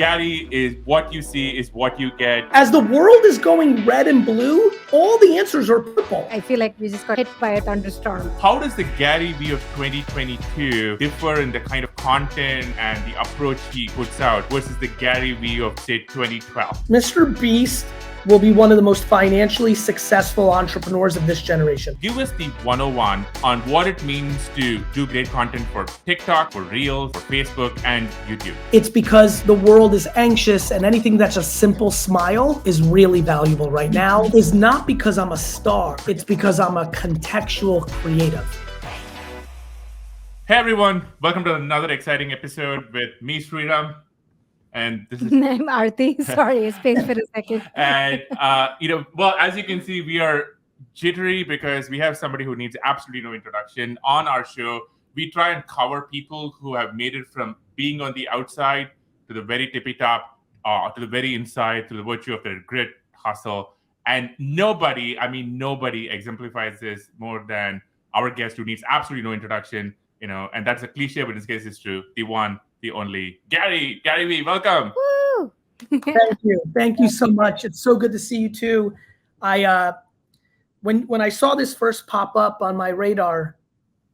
Gary is what you see is what you get. As the world is going red and blue, all the answers are purple. I feel like we just got hit by a thunderstorm. How does the Gary Vee of 2022 differ in the kind of content and the approach he puts out versus the Gary Vee of, say, 2012? Mr. Beast will be one of the most financially successful entrepreneurs of this generation. Give us the 101 on what it means to do great content for TikTok, for Reels, for Facebook, and YouTube. It's because the world is anxious, and anything that's a simple smile is really valuable right now. It's not because I'm a star, it's because I'm a contextual creative. Hey everyone, welcome to another exciting episode with me, Sriram. And this is I'm Aarthi. Sorry, space for a second. And well, as you can see, we are jittery because we have somebody who needs absolutely no introduction on our show. We try and cover people who have made it from being on the outside to the very tippy top, to the very inside, to the virtue of their grit, hustle. And nobody exemplifies this more than our guest who needs absolutely no introduction. And that's a cliche, but in this case, it's true. The one, the only Gary Vee, welcome. Woo! Thank you so much. It's so good to see you too. When I saw this first pop up on my radar,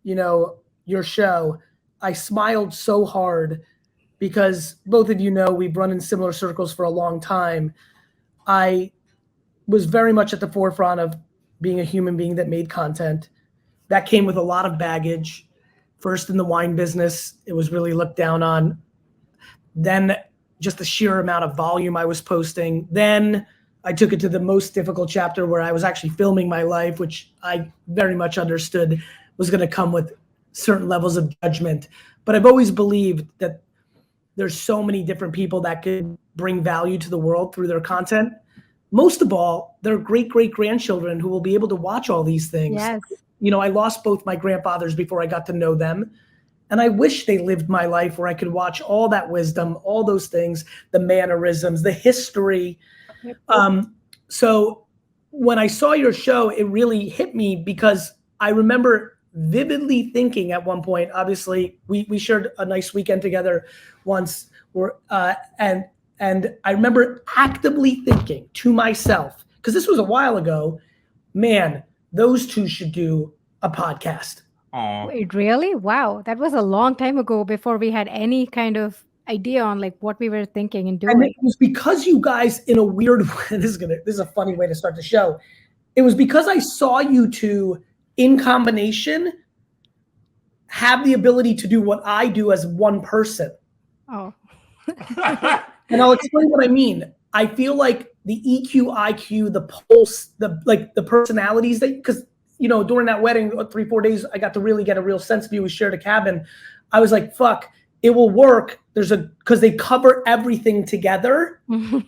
your show, I smiled so hard because both of you know we've run in similar circles for a long time. I was very much at the forefront of being a human being that made content. That came with a lot of baggage. First in the wine business, it was really looked down on. Then just the sheer amount of volume I was posting. Then I took it to the most difficult chapter where I was actually filming my life, which I very much understood was going to come with certain levels of judgment. But I've always believed that there's so many different people that could bring value to the world through their content. Most of all, their great-great-grandchildren who will be able to watch all these things. Yes. I lost both my grandfathers before I got to know them. And I wish they lived my life where I could watch all that wisdom, all those things, the mannerisms, the history. So when I saw your show, it really hit me because I remember vividly thinking at one point, obviously we shared a nice weekend together once, and I remember actively thinking to myself, because this was a while ago, man, those two should do a podcast. Aww. Wait, really? Wow. That was a long time ago before we had any kind of idea on like what we were thinking and doing. And it was because you guys, in a weird way, this is a funny way to start the show. It was because I saw you two in combination have the ability to do what I do as one person. Oh. And I'll explain what I mean. I feel like the EQ, IQ, the pulse, the personalities because during that wedding, 3-4 days, I got to really get a real sense of you. We shared a cabin. I was like, fuck, it will work. Because they cover everything together. And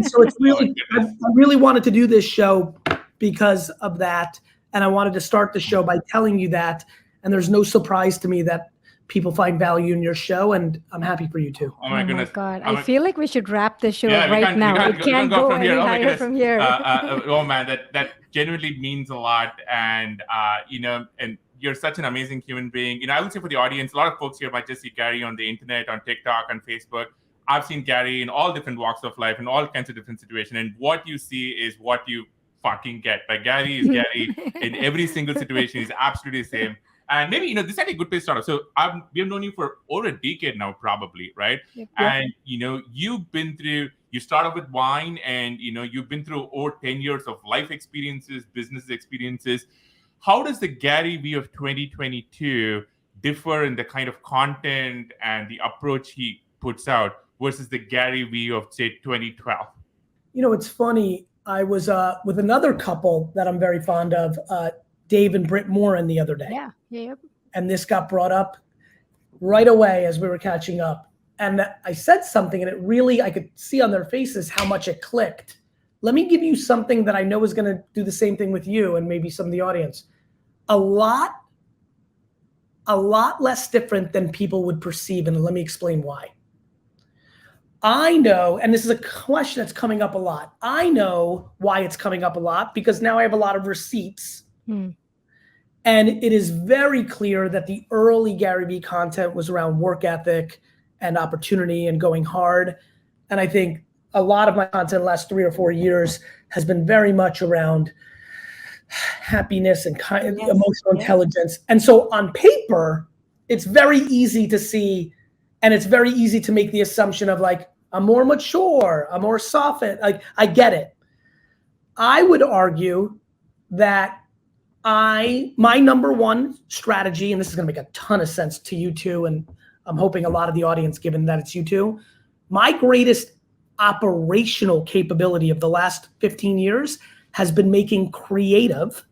so it's really, I really wanted to do this show because of that. And I wanted to start the show by telling you that. And there's no surprise to me that people find value in your show, and I'm happy for you too. Oh my goodness. God. I feel like we should wrap the show Yeah, right now. It can't go any higher from here. Oh man, that genuinely means a lot. And and you're such an amazing human being. I would say for the audience, a lot of folks here might just see Gary on the internet, on TikTok, on Facebook. I've seen Gary in all different walks of life, in all kinds of different situations. And what you see is what you fucking get. Like Gary is Gary in every single situation. He's absolutely the same. And maybe, this is actually a good place to start. So we have known you for over a decade now, probably, right? Yep. And, you've been through, you started with wine and, you've been through over 10 years of life experiences, business experiences. How does the Gary Vee of 2022 differ in the kind of content and the approach he puts out versus the Gary Vee of, say, 2012? It's funny. I was with another couple that I'm very fond of, Dave and Britt Morin the other day. Yeah. Yep. And this got brought up right away as we were catching up. And I said something and it really, I could see on their faces how much it clicked. Let me give you something that I know is going to do the same thing with you and maybe some of the audience. A lot less different than people would perceive. And let me explain why. I know, and this is a question that's coming up a lot. I know why it's coming up a lot because now I have a lot of receipts. And it is very clear that the early Gary Vee content was around work ethic and opportunity and going hard. And I think a lot of my content the last 3 or 4 years has been very much around happiness and emotional intelligence. And so on paper, it's very easy to see, and it's very easy to make the assumption of like, I'm more mature, I'm more softened. Like, I get it. I would argue that my number one strategy, and this is going to make a ton of sense to you too, and I'm hoping a lot of the audience, given that it's you too, my greatest operational capability of the last 15 years has been making creative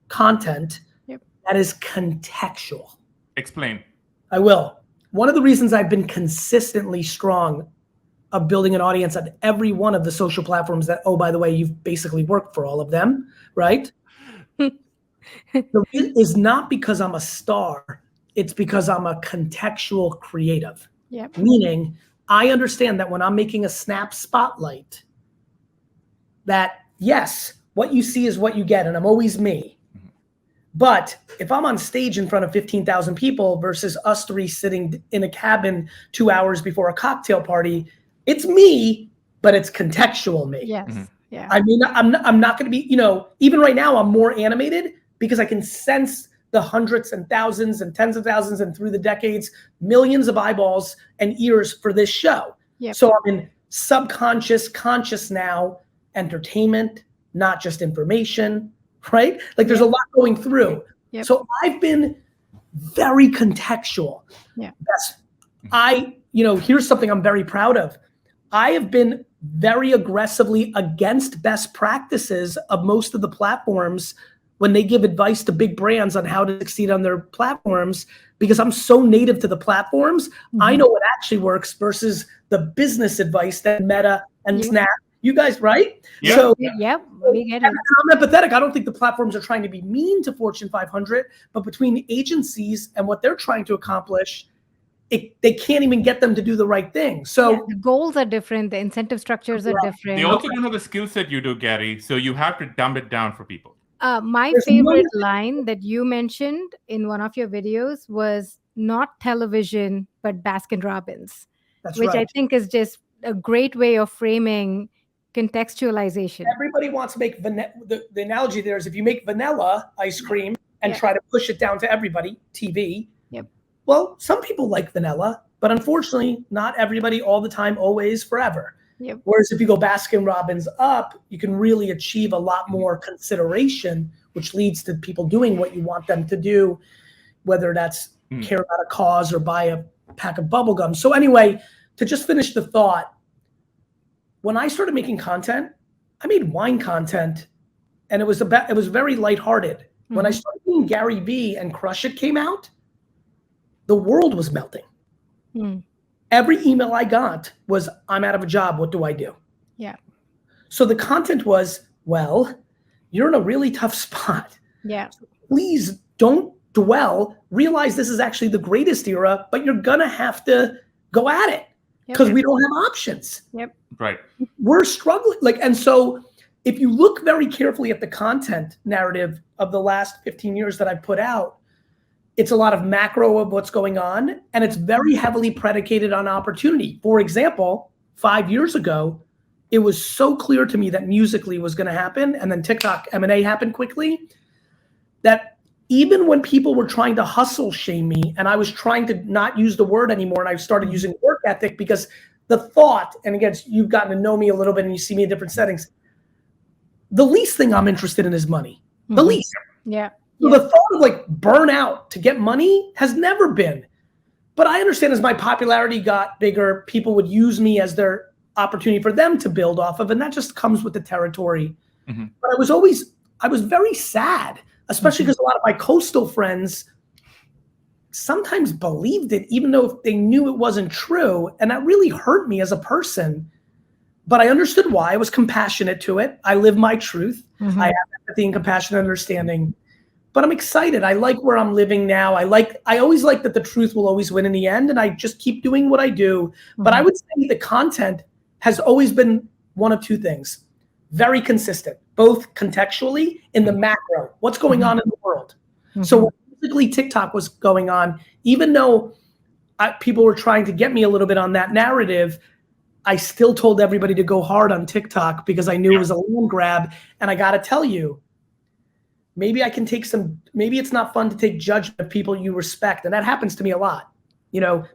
content that is contextual. Explain. I will. One of the reasons I've been consistently strong of building an audience on every one of the social platforms that, oh, by the way, you've basically worked for all of them, right? Is not because I'm a star. It's because I'm a contextual creative. Yep. Meaning, I understand that when I'm making a snap spotlight, that yes, what you see is what you get, and I'm always me. But if I'm on stage in front of 15,000 people versus us three sitting in a cabin 2 hours before a cocktail party, it's me, but it's contextual me. Yes. Yeah. I mean, I'm not going to be, even right now I'm more animated because I can sense the hundreds and thousands and tens of thousands and through the decades, millions of eyeballs and ears for this show. Yep. So I'm in subconscious, conscious now, entertainment, not just information, right? Like there's a lot going through. Yep. So I've been very contextual. Yeah. Here's something I'm very proud of. I have been very aggressively against best practices of most of the platforms when they give advice to big brands on how to succeed on their platforms, because I'm so native to the platforms. Mm-hmm. I know what actually works versus the business advice that Meta and Snap, you guys, right? Yeah. So, we get it. I'm empathetic. I don't think the platforms are trying to be mean to Fortune 500, but between agencies and what they're trying to accomplish, they can't even get them to do the right thing. So the goals are different. The incentive structures are different. They also don't have the skill set you do, Gary. So you have to dumb it down for people. My favorite line that you mentioned in one of your videos was not television, but Baskin Robbins, which I think is just a great way of framing contextualization. Everybody wants to make the analogy there is if you make vanilla ice cream and try to push it down to everybody, TV. Yep. Well, some people like vanilla, but unfortunately, not everybody all the time, always, forever. Yep. Whereas if you go Baskin Robbins up, you can really achieve a lot more consideration, which leads to people doing what you want them to do, whether that's care about a cause or buy a pack of bubblegum. So anyway, to just finish the thought, when I started making content, I made wine content, and it was very lighthearted. Mm-hmm. When I started doing Gary Vee and Crush It came out, the world was melting. Mm. Every email I got was, I'm out of a job. What do I do? Yeah. So the content was, well, you're in a really tough spot. Yeah. So please don't dwell. Realize this is actually the greatest era, but you're going to have to go at it because we don't have options. Yep. Right. We're struggling. And so if you look very carefully at the content narrative of the last 15 years that I've put out, it's a lot of macro of what's going on, and it's very heavily predicated on opportunity. For example, 5 years ago, it was so clear to me that Musical.ly was going to happen, and then TikTok M&A happened quickly, that even when people were trying to hustle shame me, and I was trying to not use the word anymore, and I started using work ethic because the thought, and again, you've gotten to know me a little bit and you see me in different settings, the least thing I'm interested in is money. The least. Yeah. So the thought of like burn out to get money has never been. But I understand as my popularity got bigger, people would use me as their opportunity for them to build off of. And that just comes with the territory. Mm-hmm. But I was very sad, especially because a lot of my coastal friends sometimes believed it, even though they knew it wasn't true. And that really hurt me as a person. But I understood why. I was compassionate to it. I live my truth. Mm-hmm. I have empathy and compassion and understanding. But I'm excited. I like where I'm living now. I always like that the truth will always win in the end, and I just keep doing what I do. Mm-hmm. But I would say the content has always been one of two things. Very consistent, both contextually in the macro, what's going on in the world. Mm-hmm. So when Musical.ly TikTok was going on, even though people were trying to get me a little bit on that narrative, I still told everybody to go hard on TikTok because I knew it was a land grab. And I got to tell you, maybe I can maybe it's not fun to take judgment of people you respect. And that happens to me a lot,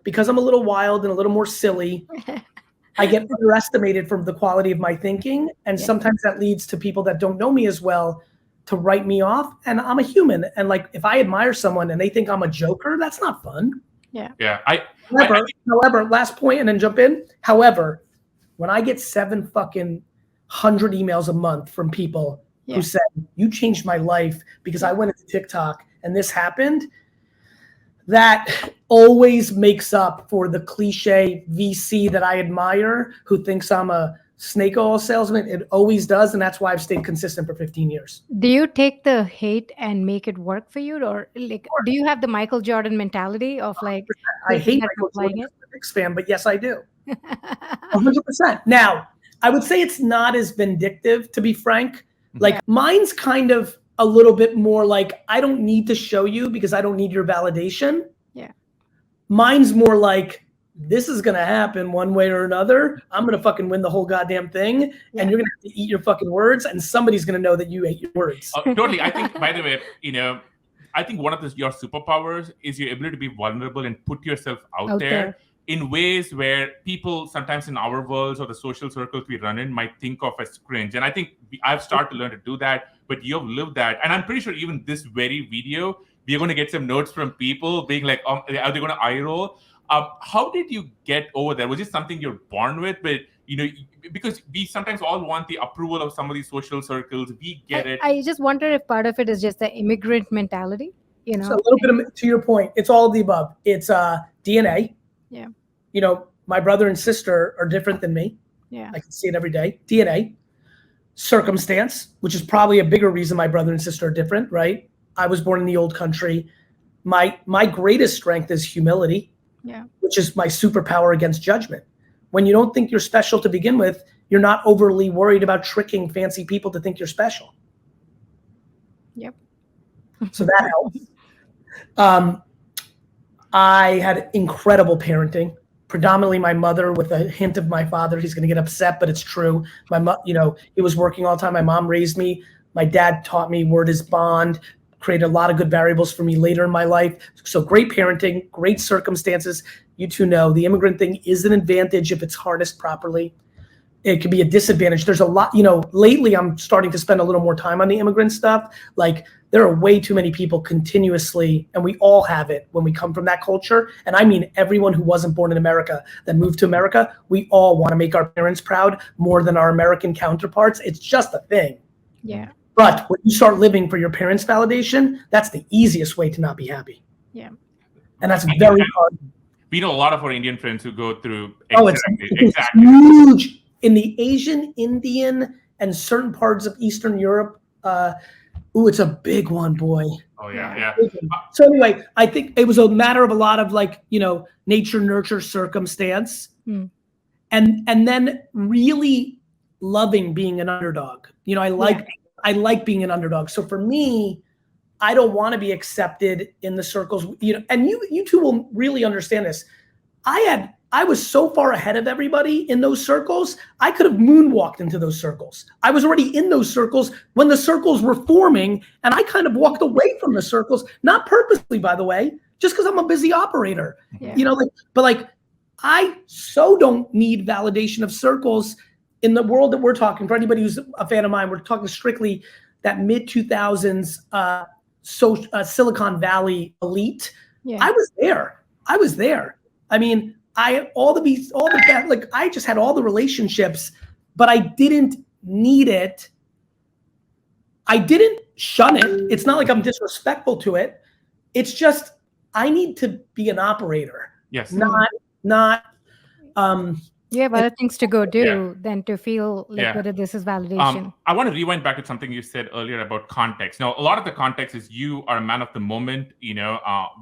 because I'm a little wild and a little more silly. I get underestimated from the quality of my thinking. And sometimes that leads to people that don't know me as well to write me off. And I'm a human. And like, if I admire someone and they think I'm a joker, that's not fun. Yeah. However, last point and then jump in. However, when I get 700 emails a month from people who said, you changed my life because I went into TikTok and this happened, that always makes up for the cliche VC that I admire who thinks I'm a snake oil salesman. It always does. And that's why I've stayed consistent for 15 years. Do you take the hate and make it work for you? Or like, do you have the Michael Jordan mentality of like, I hate Michael Jordan, I'm a Knicks fan, but yes, I do. 100%. Now, I would say it's not as vindictive, to be frank. Like mine's kind of a little bit more like, I don't need to show you because I don't need your validation. Yeah. Mine's more like, this is going to happen one way or another. I'm going to fucking win the whole goddamn thing. And you're going to have to eat your fucking words. And somebody's going to know that you ate your words. Totally. I think, by the way, I think one of your superpowers is your ability to be vulnerable and put yourself out there in ways where people sometimes in our worlds or the social circles we run in might think of as cringe. And I think I've started to learn to do that, but you've lived that. And I'm pretty sure even this very video, we're going to get some notes from people being like, are they going to eye roll? How did you get over that? Was it something you're born with? But, because we sometimes all want the approval of some of these social circles. We get it. I just wonder if part of it is just the immigrant mentality, So a little bit of, to your point, it's all of the above. It's DNA. Yeah. My brother and sister are different than me. Yeah. I can see it every day. DNA. Circumstance, which is probably a bigger reason my brother and sister are different, right? I was born in the old country. My greatest strength is humility. Yeah. Which is my superpower against judgment. When you don't think you're special to begin with, you're not overly worried about tricking fancy people to think you're special. Yep. So that helps. I had incredible parenting, predominantly my mother with a hint of my father. He's going to get upset, but it's true. He was working all the time. My mom raised me. My dad taught me word is bond, created a lot of good variables for me later in my life. So great parenting, great circumstances. You two know the immigrant thing is an advantage if it's harnessed properly. It can be a disadvantage. There's a lot, lately I'm starting to spend a little more time on the immigrant stuff. Like there are way too many people continuously, and we all have it when we come from that culture. And I mean, everyone who wasn't born in America that moved to America, we all want to make our parents proud more than our American counterparts. It's just a thing. Yeah. But when you start living for your parents' validation, that's the easiest way to not be happy. Yeah. And that's very hard. We know a lot of our Indian friends who go through exactly. It's huge in the Asian, Indian, and certain parts of Eastern Europe. It's a big one, boy. Oh yeah. So anyway, I think it was a matter of a lot of nature, nurture, circumstance, and then really loving being an underdog. I like being an underdog. So for me, I don't want to be accepted in the circles, and you two will really understand this. I was so far ahead of everybody in those circles. I could have moonwalked into those circles. I was already in those circles when the circles were forming, and I kind of walked away from the circles, not purposely, by the way, just because I'm a busy operator. Yeah. I so don't need validation of circles. In the world that we're talking, for anybody who's a fan of mine, we're talking strictly that mid-2000s Silicon Valley elite. Yeah. I was there. I mean, I just had all the relationships, but I didn't need it. I didn't shun it. It's not like I'm disrespectful to it. It's just I need to be an operator. Yes. Not You have other things to go do than to feel like whether this is validation. I want to rewind back to something you said earlier about context. Now, a lot of the context is you are a man of the moment,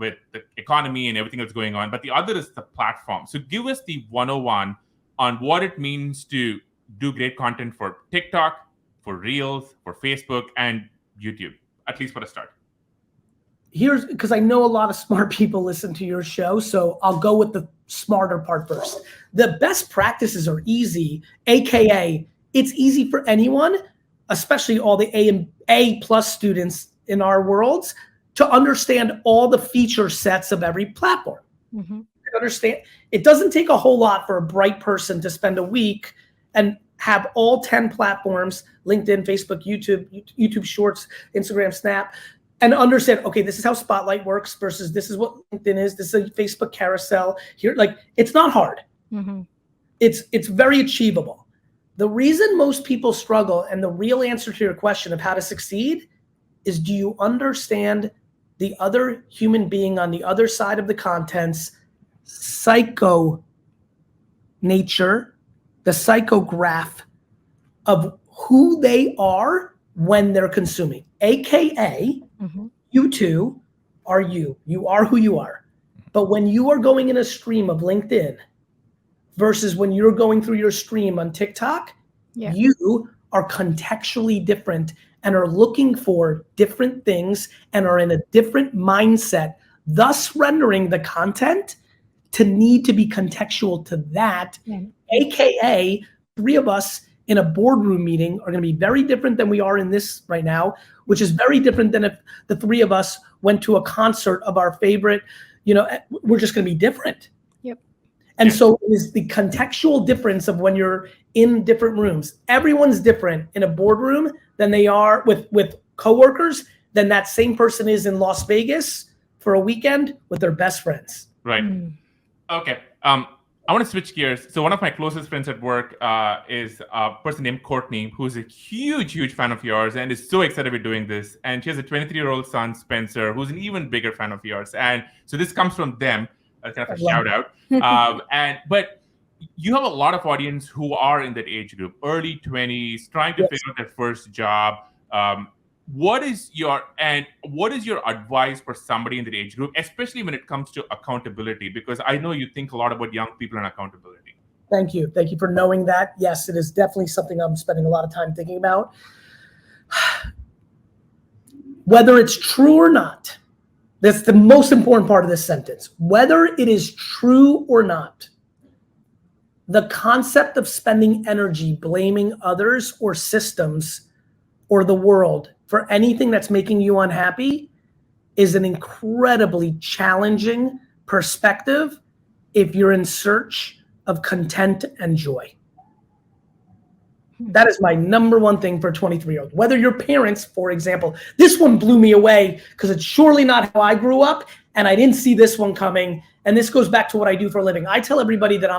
with the economy and everything that's going on. But the other is the platform. So give us the 101 on what it means to do great content for TikTok, for Reels, for Facebook, and YouTube, at least for a start. here's, because I know a lot of smart people listen to your show, so I'll go with the smarter part first. The best practices are easy, AKA it's easy for anyone, especially all the A+ students in our worlds, to understand all the feature sets of every platform. Mm-hmm. Understand, it doesn't take a whole lot for a bright person to spend a week and have all 10 platforms, LinkedIn, Facebook, YouTube Shorts, Instagram, Snap, and understand, okay, this is how Spotlight works versus this is what LinkedIn is, this is a Facebook carousel here. Like, it's not hard. Mm-hmm. It's very achievable. The reason most people struggle, and the real answer to your question of how to succeed, is do you understand the other human being on the other side of the content's psycho nature, the psychograph of who they are when they're consuming, AKA you two are you. You are who you are. But when you are going in a stream of LinkedIn versus when you're going through your stream on TikTok, you are contextually different and are looking for different things and are in a different mindset, thus rendering the content to need to be contextual to that, AKA 3 of us in a boardroom meeting are going to be very different than we are in this right now, which is very different than if the 3 of us went to a concert of our favorite, we're just going to be different. And so it is the contextual difference of when you're in different rooms. Everyone's different in a boardroom than they are with coworkers than that same person is in Las Vegas for a weekend with their best friends. Right. Okay. I want to switch gears. So one of my closest friends at work is a person named Courtney, who's a huge fan of yours and is so excited we're doing this. And she has a 23-year-old son, Spencer, who's an even bigger fan of yours. And so this comes from them, kind of a shout out. But you have a lot of audience who are in that age group, early 20s, trying to figure out their first job. What is your advice for somebody in that age group, especially when it comes to accountability? Because I know you think a lot about young people and accountability. Thank you. Thank you for knowing that. Yes, it is definitely something I'm spending a lot of time thinking about. Whether it's true or not, that's the most important part of this sentence. Whether it is true or not, the concept of spending energy blaming others or systems or the world for anything that's making you unhappy is an incredibly challenging perspective if you're in search of content and joy. That is my number one thing for a 23-year-old. Whether your parents, for example, this one blew me away because it's surely not how I grew up and I didn't see this one coming. And this goes back to what I do for a living. I tell everybody that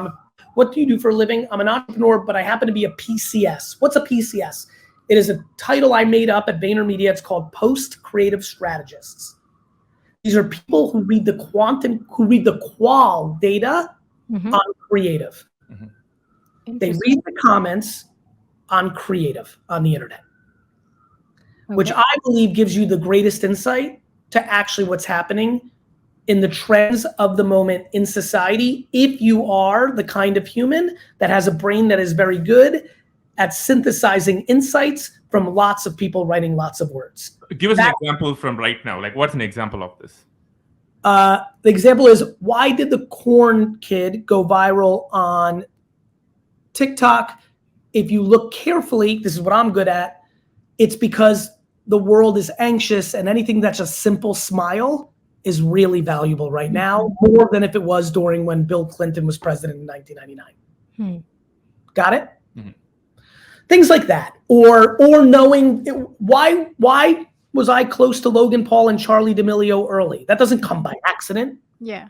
what do you do for a living? I'm an entrepreneur, but I happen to be a PCS. What's a PCS? It is a title I made up at VaynerMedia. It's called Post Creative Strategists. These are people who read the qual data on creative. They read the comments on creative on the internet, which I believe gives you the greatest insight to actually what's happening in the trends of the moment in society, if you are the kind of human that has a brain that is very good at synthesizing insights from lots of people writing lots of words. Give us an example from right now. Like, what's an example of this? The example is, why did the corn kid go viral on TikTok? If you look carefully, this is what I'm good at, it's because the world is anxious and anything that's a simple smile is really valuable right now, more than if it was during when Bill Clinton was president in 1999. Got it? Things like that. Or knowing why was I close to Logan Paul and Charlie D'Amelio early? That doesn't come by accident. Yeah.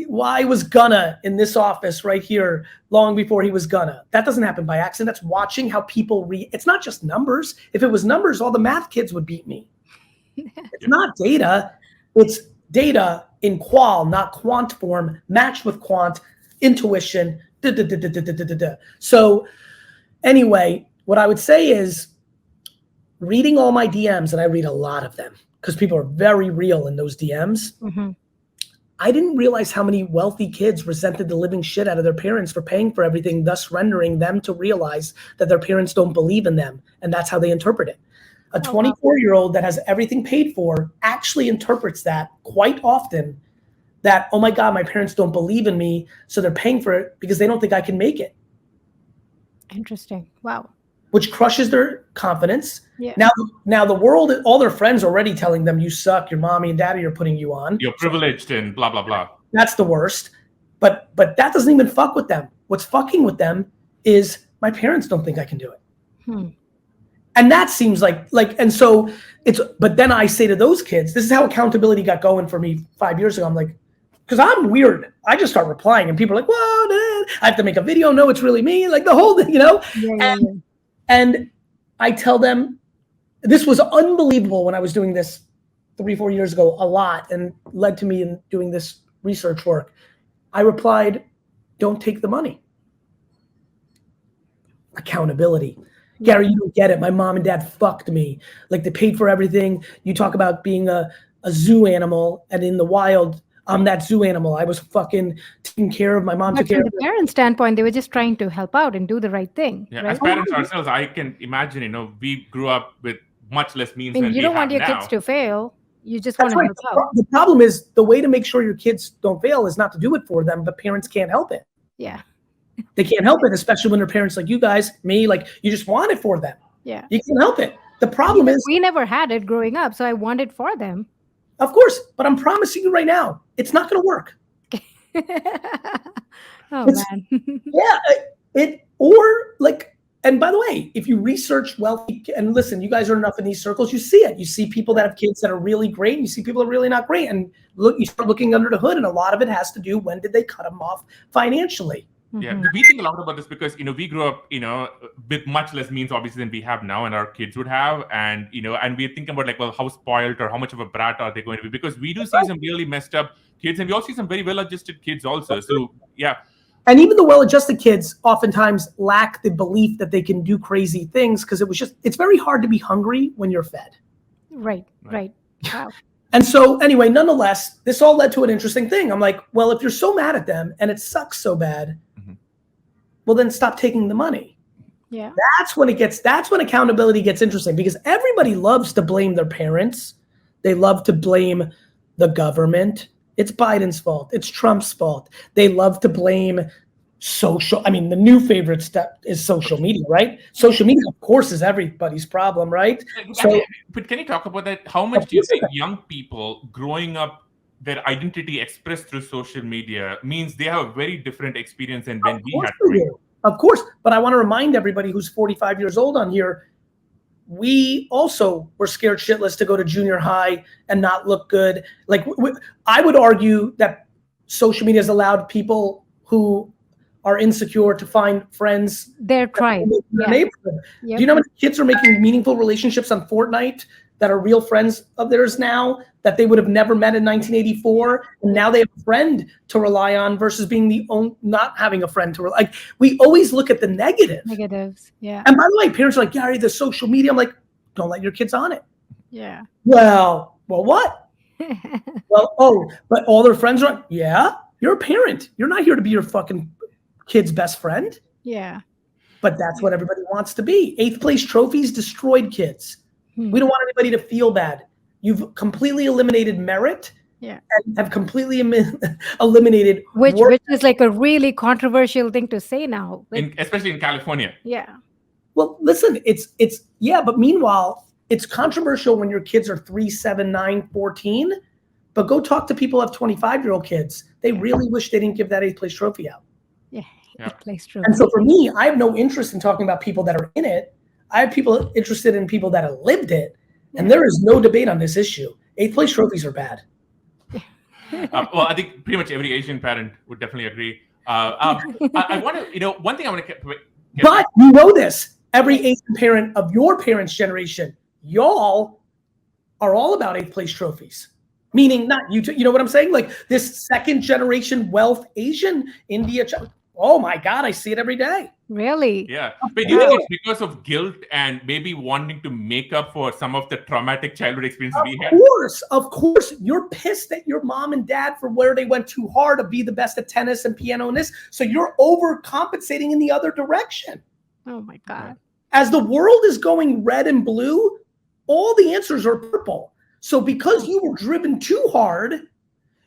Why was Gunna in this office right here long before he was Gunna? That doesn't happen by accident. That's watching how people read. It's not just numbers. If it was numbers, all the math kids would beat me. It's not data. It's data in qual, not quant form, matched with quant, intuition. So anyway, what I would say is reading all my DMs, and I read a lot of them because people are very real in those DMs. I didn't realize how many wealthy kids resented the living shit out of their parents for paying for everything, thus rendering them to realize that their parents don't believe in them. And that's how they interpret it. A 24-year-old that has everything paid for actually interprets that quite often that, oh my God, my parents don't believe in me, so they're paying for it because they don't think I can make it. Interesting. Wow. Which crushes their confidence. Yeah. Now the world, all their friends are already telling them, you suck, your mommy and daddy are putting you on. You're privileged and blah, blah, blah. That's the worst. But that doesn't even fuck with them. What's fucking with them is my parents don't think I can do it. And that seems like, and so but then I say to those kids, this is how accountability got going for me 5 years ago. I'm like, because I'm weird. I just start replying and people are like, whoa, Dad, I have to make a video. No, it's really me. Like the whole thing, And I tell them, this was unbelievable when I was doing this 3-4 years ago a lot and led to me in doing this research work. I replied, don't take the money. Accountability. Gary, you don't get it. My mom and dad fucked me. Like they paid for everything. You talk about being a zoo animal, and in the wild, I'm that zoo animal. I was fucking taking care of my mom. But from the parent standpoint, they were just trying to help out and do the right thing. Yeah, right? As parents ourselves, I can imagine, we grew up with much less means than we have now. You don't want your kids to fail. You just want to help out. The problem is the way to make sure your kids don't fail is not to do it for them, but parents can't help it. Yeah. They can't help it, especially when they're parents like you guys, me, like you just want it for them. Yeah. You can't help it. The problem is we never had it growing up, so I want it for them. Of course, but I'm promising you right now, it's not going to work. Man. And by the way, if you research wealthy, and listen, you guys are enough in these circles, you see it. You see people that have kids that are really great, and you see people that are really not great. And look, you start looking under the hood, and a lot of it has to do, when did they cut them off financially? Yeah, we think a lot about this because, we grew up, with much less means, obviously, than we have now and our kids would have. And, and we're thinking about like, well, how spoiled or how much of a brat are they going to be? Because we do see some really messed up kids, and we also see some very well-adjusted kids also. So, yeah. And even the well-adjusted kids oftentimes lack the belief that they can do crazy things because it's very hard to be hungry when you're fed. Right. Wow. And so anyway, nonetheless, this all led to an interesting thing. I'm like, well, if you're so mad at them and it sucks so bad, well, then stop taking the money. Yeah. That's when accountability gets interesting, because everybody loves to blame their parents. They love to blame the government. It's Biden's fault. It's Trump's fault. They love to blame the new favorite step is social media, right? Social media, of course, is everybody's problem, right? But can you talk about that? How much do you think young people growing up, their identity expressed through social media means they have a very different experience than when we had to? Of course, but I want to remind everybody who's 45 years old on here, we also were scared shitless to go to junior high and not look good. Like I would argue that social media has allowed people who are insecure to find friends. Their tribe. In their neighborhood. Yep. Do you know how many kids are making meaningful relationships on Fortnite that are real friends of theirs now that they would have never met in 1984? And now they have a friend to rely on versus being not having a friend to rely. Like we always look at the negatives. Yeah. And by the way, parents are like, Gary, the social media. I'm like, don't let your kids on it. Yeah. Well, what? But all their friends are, yeah, you're a parent. You're not here to be your fucking kid's best friend. Yeah. But that's what everybody wants to be. 8th place trophies destroyed kids. We don't want anybody to feel bad. You've completely eliminated merit. Yeah. And have completely eliminated which is like a really controversial thing to say now. Especially in California. Yeah. Well, listen, but meanwhile, it's controversial when your kids are 3, 7, 9, 14. But go talk to people who have 25-year-old kids. They really wish they didn't give that 8th place trophy out. Yeah. 8th place trophy. And so for me, I have no interest in talking about people that are in it. I have people interested in people that have lived it. And there is no debate on this issue. 8th place trophies are bad. Well, I think pretty much every Asian parent would definitely agree. I want to, one thing I want to But you know this, every Asian parent of your parents' generation, y'all are all about 8th place trophies. Meaning not you, you know what I'm saying? Like this second generation wealth Asian, India, oh my God, I see it every day. Really? Yeah. But do you think it's because of guilt and maybe wanting to make up for some of the traumatic childhood experiences we had? Of course. You're pissed at your mom and dad for where they went too hard to be the best at tennis and piano and this. So you're overcompensating in the other direction. Oh my God. As the world is going red and blue, all the answers are purple. So because you were driven too hard,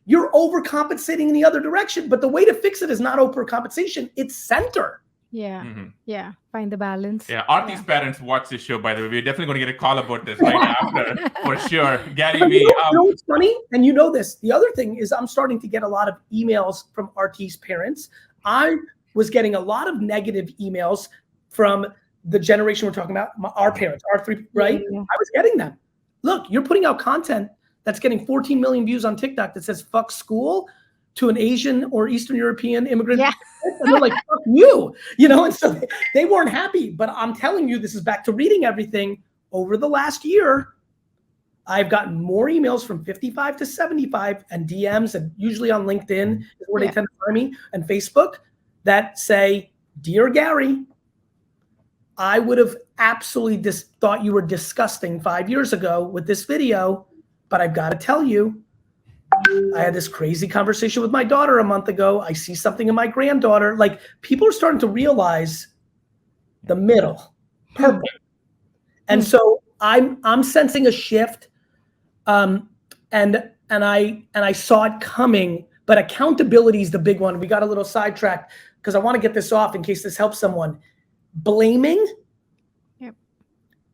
you're overcompensating in the other direction. But the way to fix it is not overcompensation, it's center. Yeah. Yeah. Find the balance. Yeah. Aarthi's parents watch this show, by the way. We're definitely going to get a call about this right after, for sure. Gary V. You know what's funny? And you know this. The other thing is I'm starting to get a lot of emails from Aarthi's parents. I was getting a lot of negative emails from the generation we're talking about, our parents, our three, right? Yeah. I was getting them. Look, you're putting out content that's getting 14 million views on TikTok that says fuck school to an Asian or Eastern European immigrant. Yeah. And they're like, fuck you, and so they weren't happy. But I'm telling you, this is back to reading everything. Over the last year, I've gotten more emails from 55 to 75 and DMs, and usually on LinkedIn is where they tend to find me, and Facebook, that say, Dear Gary, I would have absolutely thought you were disgusting 5 years ago with this video, but I've got to tell you, I had this crazy conversation with my daughter a month ago. I see something in my granddaughter. Like, people are starting to realize the middle, purple. And so I'm sensing a shift, and I saw it coming. But accountability is the big one. We got a little sidetracked because I want to get this off in case this helps someone. Blaming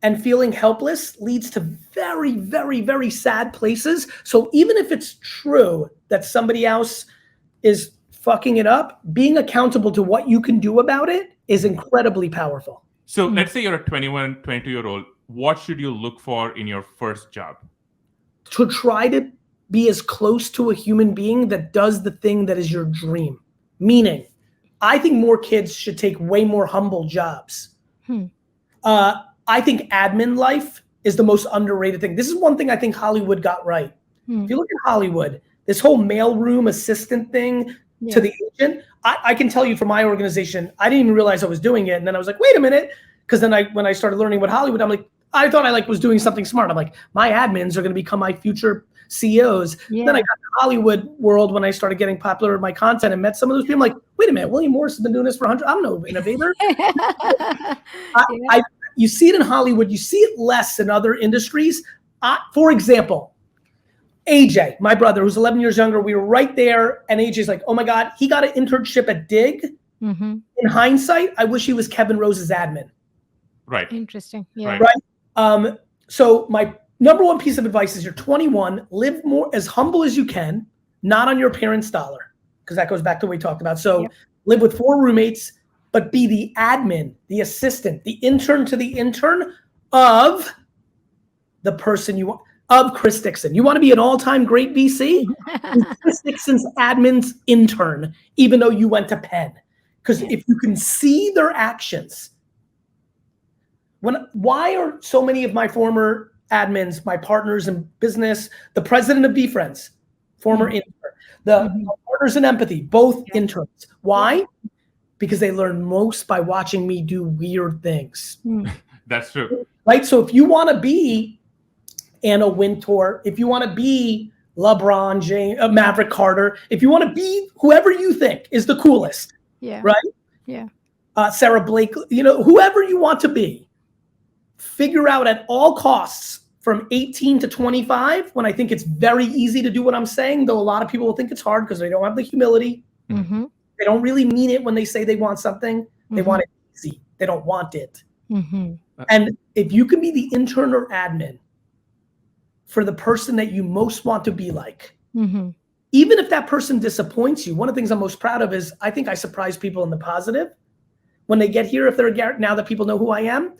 and feeling helpless leads to very, very, very sad places. So even if it's true that somebody else is fucking it up, being accountable to what you can do about it is incredibly powerful. So let's say you're a 21, 22-year-old. What should you look for in your first job? To try to be as close to a human being that does the thing that is your dream. Meaning, I think more kids should take way more humble jobs. I think admin life is the most underrated thing. This is one thing I think Hollywood got right. If you look at Hollywood, this whole mailroom assistant thing to the agent, I can tell you from my organization, I didn't even realize I was doing it. And then I was like, wait a minute. Because then when I started learning about Hollywood, I'm like, I thought I was doing something smart. I'm like, my admins are going to become my future CEOs. Then I got the Hollywood world when I started getting popular with my content and met some of those people. I'm like, wait a minute, William Morris has been doing this for 100. I'm no innovator. You see it in Hollywood. You see it less in other industries. For example, AJ, my brother, who's 11 years younger, we were right there. And AJ's like, oh my God, he got an internship at Dig. In hindsight, I wish he was Kevin Rose's admin. Right. Interesting. Yeah. Right. So my number one piece of advice is you're 21, live more as humble as you can, not on your parents' dollar, because that goes back to what we talked about. So live with 4 roommates, but be the admin, the assistant, the intern to the intern of the person you want, of Chris Dixon. You want to be an all-time great VC? Chris Dixon's admin's intern, even though you went to Penn. Because if you can see their actions, why are so many of my former admins, my partners in business, the president of BeFriends, former intern, the partners in empathy, both interns. Why? Because they learn most by watching me do weird things. That's true. Right? So if you want to be Anna Wintour, if you want to be LeBron James, Maverick Carter, if you want to be whoever you think is the coolest, right? Yeah. Sarah Blake, whoever you want to be, figure out at all costs from 18 to 25, when I think it's very easy to do what I'm saying, though a lot of people will think it's hard because they don't have the humility. They don't really mean it when they say they want something. They want it easy. They don't want it. And if you can be the intern or admin for the person that you most want to be like, even if that person disappoints you, one of the things I'm most proud of is I think I surprise people in the positive. When they get here, if they're Gary, now that people know who I am,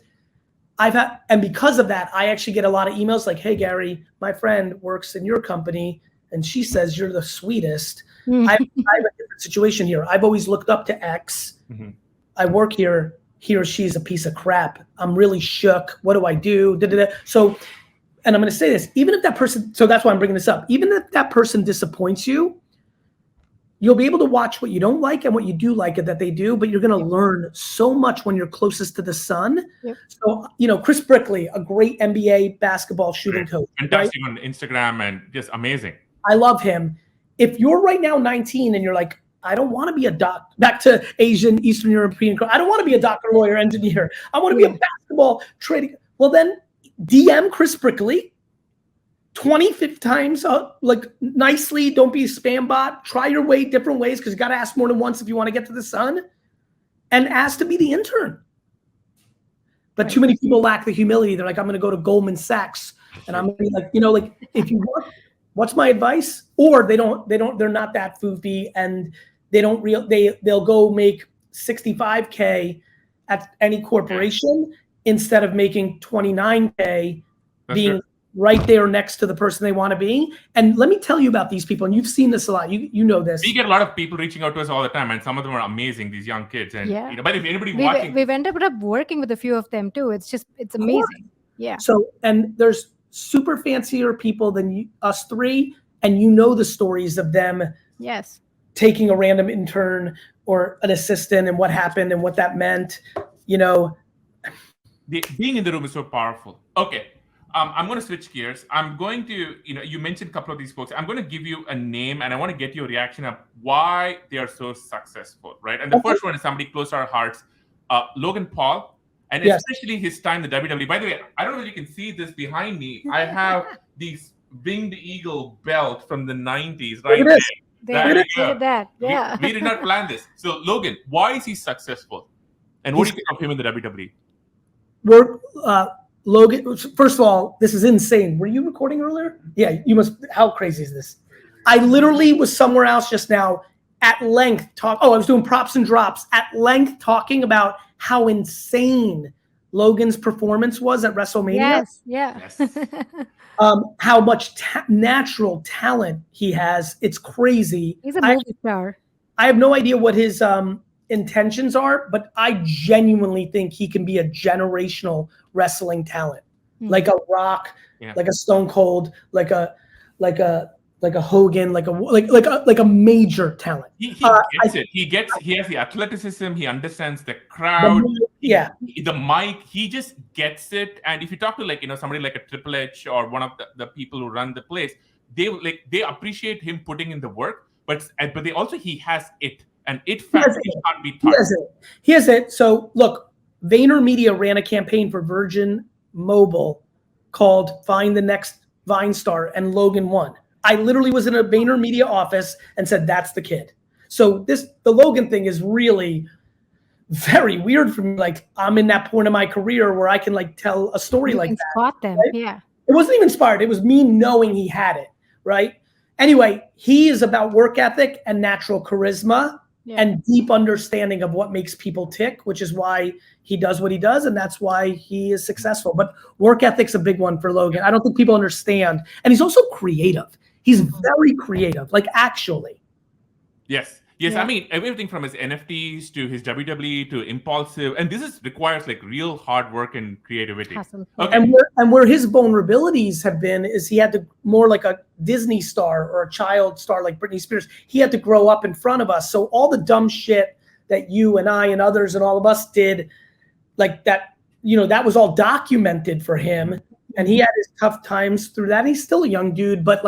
and because of that, I actually get a lot of emails like, hey, Gary, my friend works in your company and she says you're the sweetest. I have a different situation here. I've always looked up to X. I work here. He or she's a piece of crap. I'm really shook. What do I do? So, and I'm going to say this, even if that person, so that's why I'm bringing this up. Even if that person disappoints you, you'll be able to watch what you don't like and what you do like that they do, but you're going to learn so much when you're closest to the sun. So, Chris Brickley, a great NBA basketball shooting coach. Fantastic on Instagram and just amazing. I love him. If you're right now 19 and you're like, I don't want to be a back to Asian, Eastern European, I don't want to be a doctor, lawyer, engineer. I want to be a basketball trading. Well, then DM Chris Brickley 25 times, like nicely. Don't be a spam bot. Try your way different ways, because you got to ask more than once if you want to get to the sun, and ask to be the intern. But too many people lack the humility. They're like, I'm going to go to Goldman Sachs, and I'm going to be like, like, if you want, what's my advice? Or they're not that foofy, and they'll go make 65K at any corporation instead of making 29K being right there next to the person they want to be. And let me tell you about these people, and you've seen this a lot. You know this. We get a lot of people reaching out to us all the time, and some of them are amazing, these young kids. And but if anybody watching, we've ended up working with a few of them too. It's amazing. Yeah. So, and there's super fancier people than us three, and the stories of them. Yes. Taking a random intern or an assistant and what happened and what that meant. Being in the room is so powerful. Okay. I'm going to switch gears. I'm going to, you mentioned a couple of these folks. I'm going to give you a name, and I want to get your reaction of why they are so successful, right? And the first one is somebody close to our hearts, Logan Paul, and especially his time in the WWE. By the way, I don't know if you can see this behind me. I have these winged eagle belt from the 90s right there. Look at that. Yeah. We did not plan this. So, Logan, why is he successful? And what do you think of him in the WWE? Logan, first of all, this is insane. Were you recording earlier? Yeah, you must. How crazy is this? I literally was somewhere else just now at length I was doing props and drops at length talking about how insane Logan's performance was at WrestleMania. Yes. How much natural talent he has. It's crazy. He's a movie star. I have no idea what his intentions are, but I genuinely think he can be a generational wrestling talent, like a Rock, like a Stone Cold, like a Hogan, like a major talent. He gets it. He has the athleticism. He understands the crowd. The mic. He just gets it. And if you talk to somebody like a Triple H or one of the people who run the place, they appreciate him putting in the work. But he has it. And it factor can't be taught. He has it. So look, VaynerMedia ran a campaign for Virgin Mobile called Find the Next Vine Star, and Logan won. I literally was in a VaynerMedia office and said, that's the kid. So the Logan thing is really very weird for me. Like, I'm in that point of my career where I can tell a story like that. Spot them. Right? Yeah. It wasn't even inspired. It was me knowing he had it. Right. Anyway, he is about work ethic and natural charisma. And deep understanding of what makes people tick, which is why he does what he does, and that's why he is successful. But work ethic's a big one for Logan. I don't think people understand. And he's also creative. He's very creative, actually. Yes. Yeah. I mean, everything from his NFTs to his WWE to Impulsive, and this requires real hard work and creativity. Okay. And where his vulnerabilities have been is he had to more like a Disney star or a child star like Britney Spears. He had to grow up in front of us. So all the dumb shit that you and I and others and all of us did, that was all documented for him. And he had his tough times through that. And he's still a young dude, but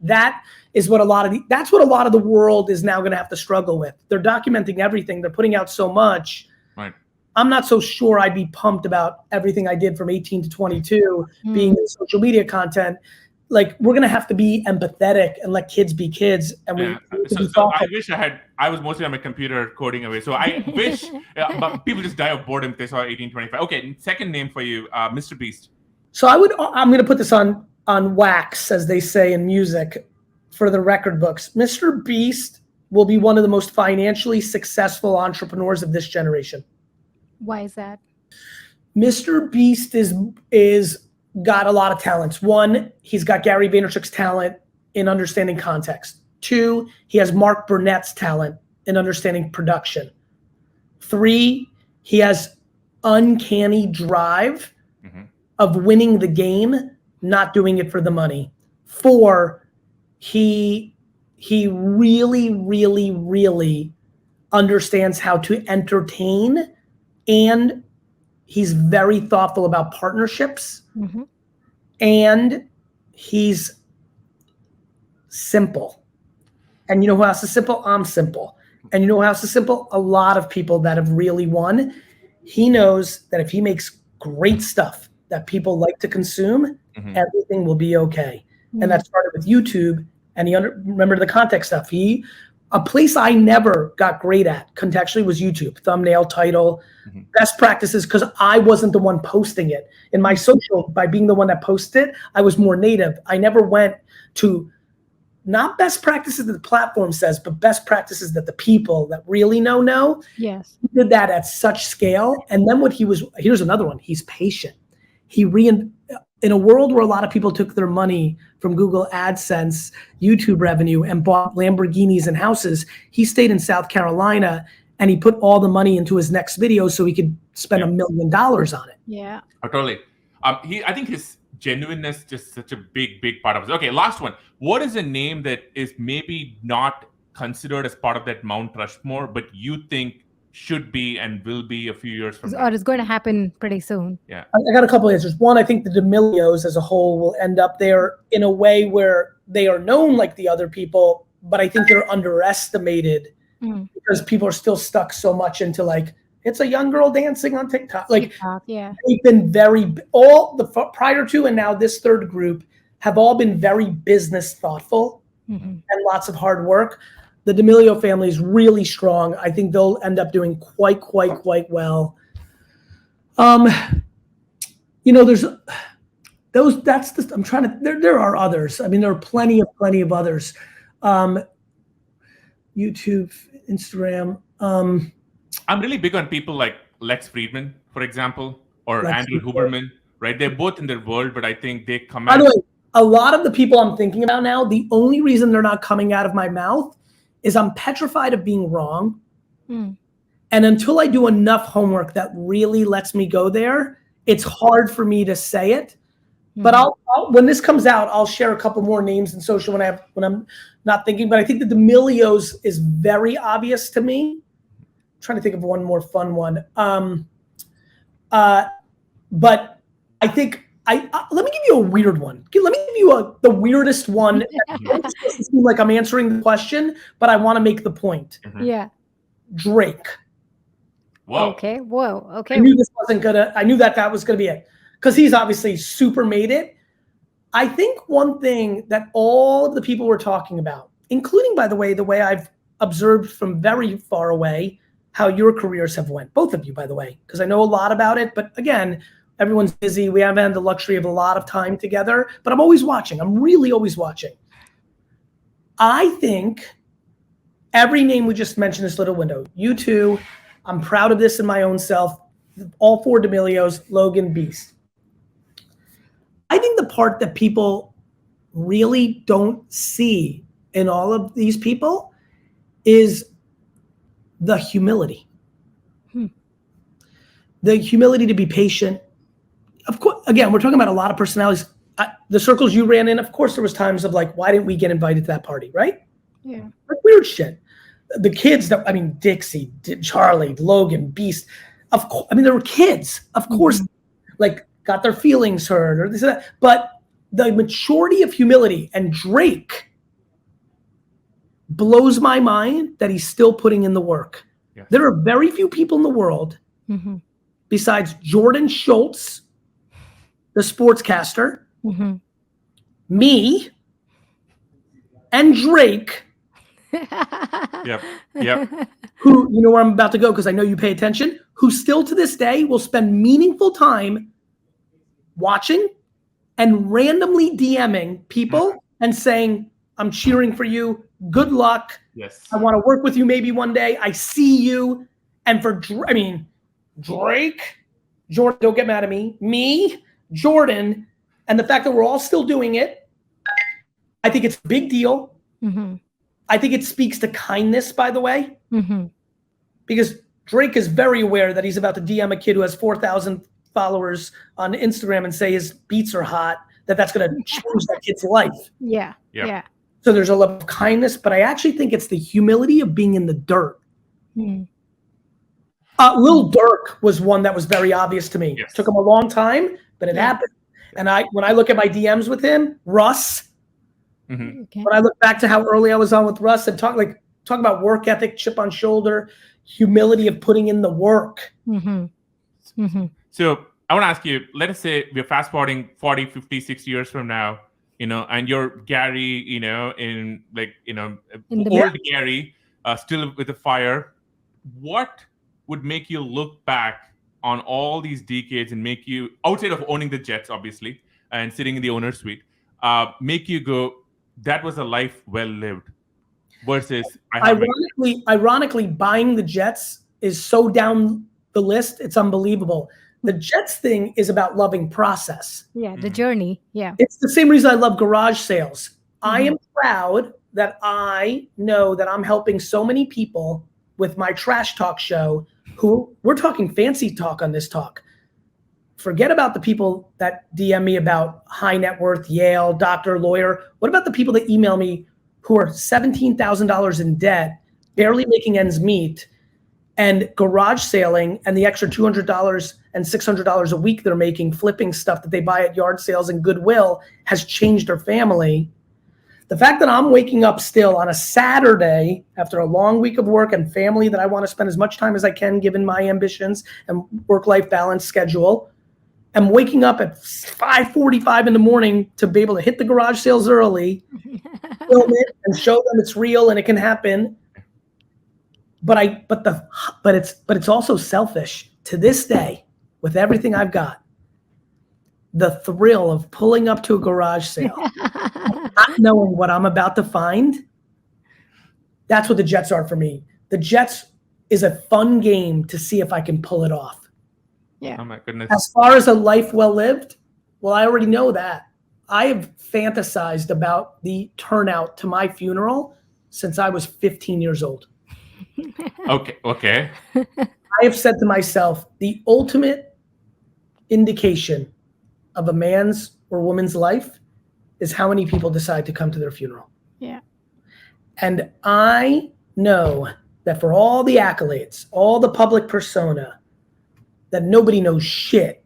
that is what that's what a lot of the world is now going to have to struggle with. They're documenting everything. They're putting out so much. Right. I'm not so sure I'd be pumped about everything I did from 18 to 22 being in social media content. We're going to have to be empathetic and let kids be kids. And so I wish I was mostly on my computer coding away. So I wish, but people just die of boredom if they saw 1825. Okay. Second name for you, Mr. Beast. So I'm going to put this on wax, as they say in music, for the record books. Mr. Beast will be one of the most financially successful entrepreneurs of this generation. Why is that? Mr. Beast is got a lot of talents. One, he's got Gary Vaynerchuk's talent in understanding context. Two, he has Mark Burnett's talent in understanding production. Three, he has uncanny drive of winning the game, not doing it for the money. Four, he really, really, really understands how to entertain, and he's very thoughtful about partnerships, and he's simple. And you know who else is simple? I'm simple. And you know who else is simple? A lot of people that have really won. He knows that if he makes great stuff that people like to consume, Mhm. everything will be okay. And that started with YouTube. And remember the context stuff. A place I never got great at contextually was YouTube. Thumbnail, title, best practices, because I wasn't the one posting it. In my social, by being the one that posted it, I was more native. I never went to not best practices that the platform says, but best practices that the people that really know. Yes. He did that at such scale. And then here's another one. He's patient. In a world where a lot of people took their money from Google AdSense, YouTube revenue, and bought Lamborghinis and houses, he stayed in South Carolina and he put all the money into his next video so he could spend $1 million on it. Yeah. Oh, totally. I think his genuineness just such a big part of it. Okay, last one. What is a name that is maybe not considered as part of that Mount Rushmore, but you think should be and will be a few years from now? Or it's going to happen pretty soon. Yeah. I got a couple of answers. One, I think the D'Amelios as a whole will end up there in a way where they are known like the other people, but I think they're underestimated because people are still stuck so much into like, it's a young girl dancing on TikTok. Like, yeah. They've been prior to and now this third group have all been very business thoughtful and lots of hard work. The D'Amelio family is really strong. I think they'll end up doing quite well. There's those. There are others. I mean, there are plenty of others. YouTube, Instagram. I'm really big on people like Lex Friedman, for example, or Andrew Huberman, right? They're both in their world, but I think they come out. By the way, a lot of the people I'm thinking about now, the only reason they're not coming out of my mouth is I'm petrified of being wrong. And until I do enough homework that really lets me go there, it's hard for me to say it. But I'll when this comes out, I'll share a couple more names in social when I'm not thinking. But I think the D'Amelios is very obvious to me. I'm trying to think of one more fun one. But I think let me give you a weird one. Let me give you the weirdest one. It doesn't seem like I'm answering the question, but I want to make the point. Yeah. Drake. Whoa. Okay. Whoa. Okay. I knew that was gonna be it. Because he's obviously super made it. I think one thing that all of the people we're talking about, including, by the way I've observed from very far away how your careers have went, both of you, by the way, because I know a lot about it. But again, everyone's busy. We haven't had the luxury of a lot of time together, but I'm always watching. I'm really always watching. I think every name we just mentioned, this little window, you two, I'm proud of this in my own self. All 4 D'Amelios, Logan, Beast. I think the part that people really don't see in all of these people is the humility. The humility to be patient. Of course, again, we're talking about a lot of personalities. The circles you ran in, of course, there was times of like, why didn't we get invited to that party, right? Yeah. Like weird shit. The kids Dixie, Charlie, Logan, Beast. Of course, there were kids, of course, like got their feelings hurt or this or that. But the maturity of humility, and Drake blows my mind that he's still putting in the work. Yeah. There are very few people in the world besides Jordan Schultz, the sportscaster, me, and Drake. Yep. Who, you know where I'm about to go because I know you pay attention, who still to this day will spend meaningful time watching and randomly DMing people and saying, I'm cheering for you. Good luck. Yes. I want to work with you maybe one day. I see you. And for Drake, Jordan, don't get mad at me, Jordan, and the fact that we're all still doing it, I think it's a big deal. I think it speaks to kindness, by the way, because Drake is very aware that he's about to DM a kid who has 4,000 followers on Instagram and say his beats are hot, that's going to change that kid's life. Yeah. So there's a level of kindness, but I actually think it's the humility of being in the dirt. Lil Durk was one that was very obvious to me. Yes. Took him a long time, but it happened. And when I look at my DMs with him, Russ, when I look back to how early I was on with Russ and talk about work ethic, chip on shoulder, humility of putting in the work. So I want to ask you, let us say we're fast forwarding 40, 50, 60 years from now, and you're Gary, in In the old Gary, still with the fire. What would make you look back on all these decades and make you, outside of owning the Jets, obviously, and sitting in the owner's suite, make you go, that was a life well lived, versus Ironically, buying the Jets is so down the list, it's unbelievable. The Jets thing is about loving process. Yeah, the journey. Yeah. It's the same reason I love garage sales. I am proud that I know that I'm helping so many people with my trash talk show who we're talking fancy talk on this talk. Forget about the people that DM me about high net worth, Yale, doctor, lawyer. What about the people that email me who are $17,000 in debt, barely making ends meet, and garage sailing, and the extra $200 and $600 a week they're making flipping stuff that they buy at yard sales and Goodwill has changed their family. The fact that I'm waking up still on a Saturday after a long week of work and family that I want to spend as much time as I can given my ambitions and work-life balance schedule, I'm waking up at 5:45 in the morning to be able to hit the garage sales early, film it, and show them it's real and it can happen. But it's also selfish to this day with everything I've got. The thrill of pulling up to a garage sale, not knowing what I'm about to find. That's what the Jets are for me. The Jets is a fun game to see if I can pull it off. Yeah. Oh my goodness. As far as a life well lived, well, I already know that. I have fantasized about the turnout to my funeral since I was 15 years old. Okay. I have said to myself, the ultimate indication of a man's or woman's life is how many people decide to come to their funeral. Yeah. And I know that for all the accolades, all the public persona, that nobody knows shit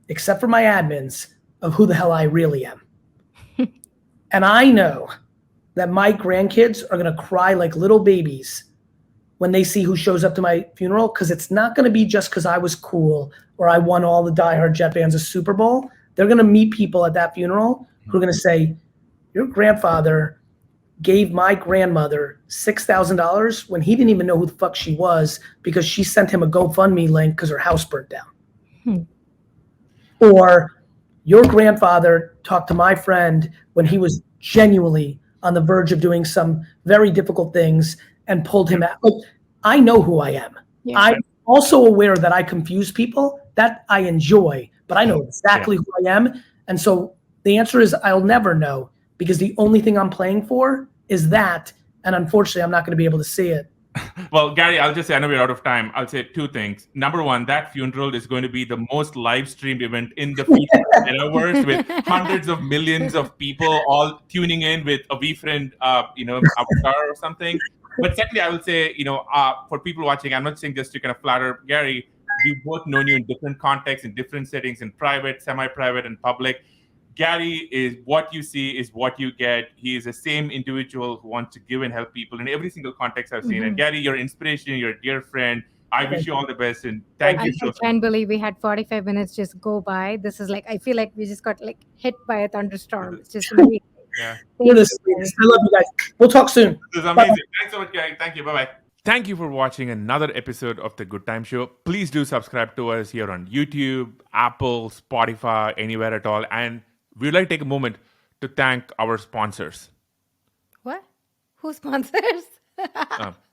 except for my admins of who the hell I really am. And I know that my grandkids are going to cry like little babies when they see who shows up to my funeral, because it's not going to be just because I was cool or I won all the diehard Jet fans a Super Bowl. They're going to meet people at that funeral who are going to say, your grandfather gave my grandmother $6,000 when he didn't even know who the fuck she was because she sent him a GoFundMe link because her house burnt down. Or your grandfather talked to my friend when he was genuinely on the verge of doing some very difficult things and pulled him out. Like, I know who I am. Yeah. I'm also aware that I confuse people. That I enjoy, but I know exactly who I am. And so the answer is I'll never know, because the only thing I'm playing for is that. And unfortunately, I'm not going to be able to see it. Well, Gary, I'll just say, I know we're out of time. I'll say two things. Number one, that funeral is going to be the most live streamed event in the metaverse, with hundreds of millions of people all tuning in with a VFriend, avatar or something. But secondly, I will say, for people watching, I'm not saying just to kind of flatter Gary. We've both known you in different contexts, in different settings, in private, semi-private, and public. Gary is what you see is what you get. He is the same individual who wants to give and help people in every single context I've seen. And Gary, you're inspiration, you're a dear friend. I wish you all the best, and thank you so much. I can't believe we had 45 minutes just go by. This is like, I feel like we just got like hit by a thunderstorm. It's just amazing. Yeah. You're the sweetest. I love you guys. We'll talk soon. This is amazing. Thanks so much, Gary. Thank you. Bye-bye. Thank you for watching another episode of The Good Time Show. Please do subscribe to us here on YouTube, Apple, Spotify, anywhere at all. And we'd like to take a moment to thank our sponsors. What? Who sponsors?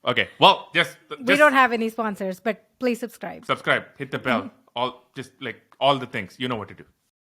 Okay. Well, just we don't have any sponsors, but please subscribe. Subscribe, hit the bell, all the things. You know what to do.